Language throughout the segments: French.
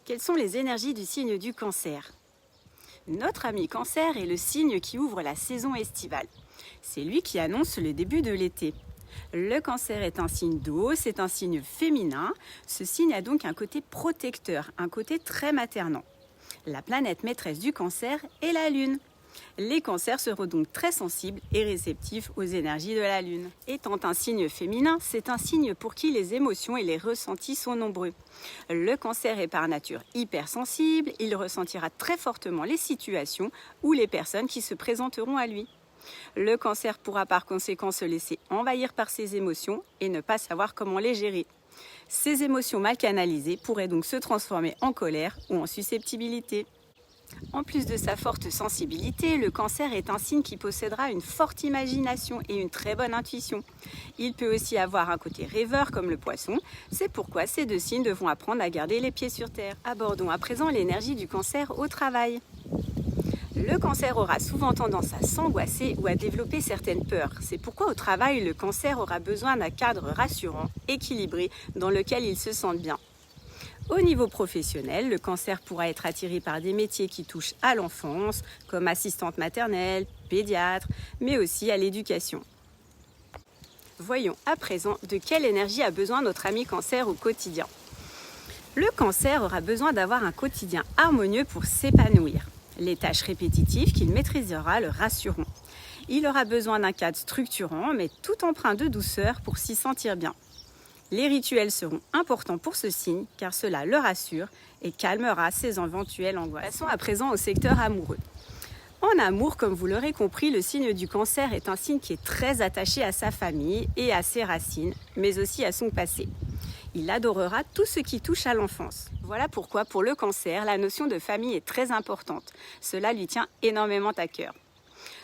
Quelles sont les énergies du signe du Cancer? Notre ami Cancer est le signe qui ouvre la saison estivale. C'est lui qui annonce le début de l'été. Le Cancer est un signe d'eau, c'est un signe féminin. Ce signe a donc un côté protecteur, un côté très maternant. La planète maîtresse du Cancer est la Lune. Les cancers seront donc très sensibles et réceptifs aux énergies de la Lune. Étant un signe féminin, c'est un signe pour qui les émotions et les ressentis sont nombreux. Le cancer est par nature hypersensible, il ressentira très fortement les situations ou les personnes qui se présenteront à lui. Le cancer pourra par conséquent se laisser envahir par ses émotions et ne pas savoir comment les gérer. Ces émotions mal canalisées pourraient donc se transformer en colère ou en susceptibilité. En plus de sa forte sensibilité, le Cancer est un signe qui possédera une forte imagination et une très bonne intuition. Il peut aussi avoir un côté rêveur comme le Poisson, c'est pourquoi ces deux signes devront apprendre à garder les pieds sur terre. Abordons à présent l'énergie du Cancer au travail. Le Cancer aura souvent tendance à s'angoisser ou à développer certaines peurs. C'est pourquoi au travail, le Cancer aura besoin d'un cadre rassurant, équilibré, dans lequel il se sente bien. Au niveau professionnel, le Cancer pourra être attiré par des métiers qui touchent à l'enfance, comme assistante maternelle, pédiatre, mais aussi à l'éducation. Voyons à présent de quelle énergie a besoin notre ami Cancer au quotidien. Le Cancer aura besoin d'avoir un quotidien harmonieux pour s'épanouir. Les tâches répétitives qu'il maîtrisera le rassureront. Il aura besoin d'un cadre structurant, mais tout empreint de douceur pour s'y sentir bien. Les rituels seront importants pour ce signe car cela le rassure et calmera ses éventuelles angoisses. Passons à présent au secteur amoureux. En amour, comme vous l'aurez compris, le signe du Cancer est un signe qui est très attaché à sa famille et à ses racines, mais aussi à son passé. Il adorera tout ce qui touche à l'enfance. Voilà pourquoi pour le Cancer, la notion de famille est très importante. Cela lui tient énormément à cœur.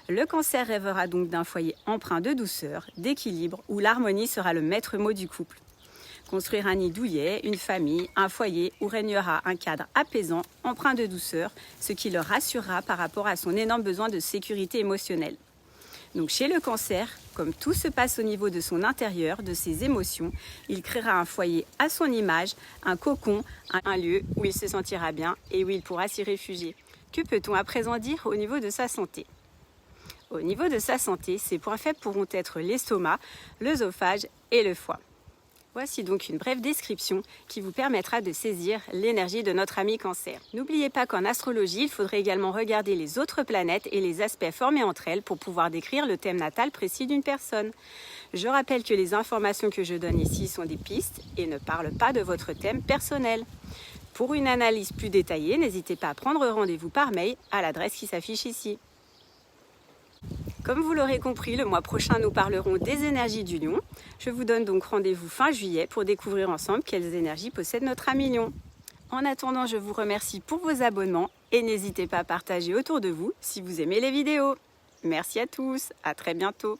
Le Cancer rêvera donc d'un foyer empreint de douceur, d'équilibre, où l'harmonie sera le maître mot du couple. Construire un nid douillet, une famille, un foyer où régnera un cadre apaisant, empreint de douceur, ce qui le rassurera par rapport à son énorme besoin de sécurité émotionnelle. Donc chez le Cancer, comme tout se passe au niveau de son intérieur, de ses émotions, il créera un foyer à son image, un cocon, un lieu où il se sentira bien et où il pourra s'y réfugier. Que peut-on à présent dire au niveau de sa santé ? Au niveau de sa santé, ses points faibles pourront être l'estomac, l'œsophage et le foie. Voici donc une brève description qui vous permettra de saisir l'énergie de notre ami Cancer. N'oubliez pas qu'en astrologie, il faudrait également regarder les autres planètes et les aspects formés entre elles pour pouvoir décrire le thème natal précis d'une personne. Je rappelle que les informations que je donne ici sont des pistes et ne parlent pas de votre thème personnel. Pour une analyse plus détaillée, n'hésitez pas à prendre rendez-vous par mail à l'adresse qui s'affiche ici. Comme vous l'aurez compris, le mois prochain, nous parlerons des énergies du Lion. Je vous donne donc rendez-vous fin juillet pour découvrir ensemble quelles énergies possède notre ami Lion. En attendant, je vous remercie pour vos abonnements et n'hésitez pas à partager autour de vous si vous aimez les vidéos. Merci à tous, à très bientôt.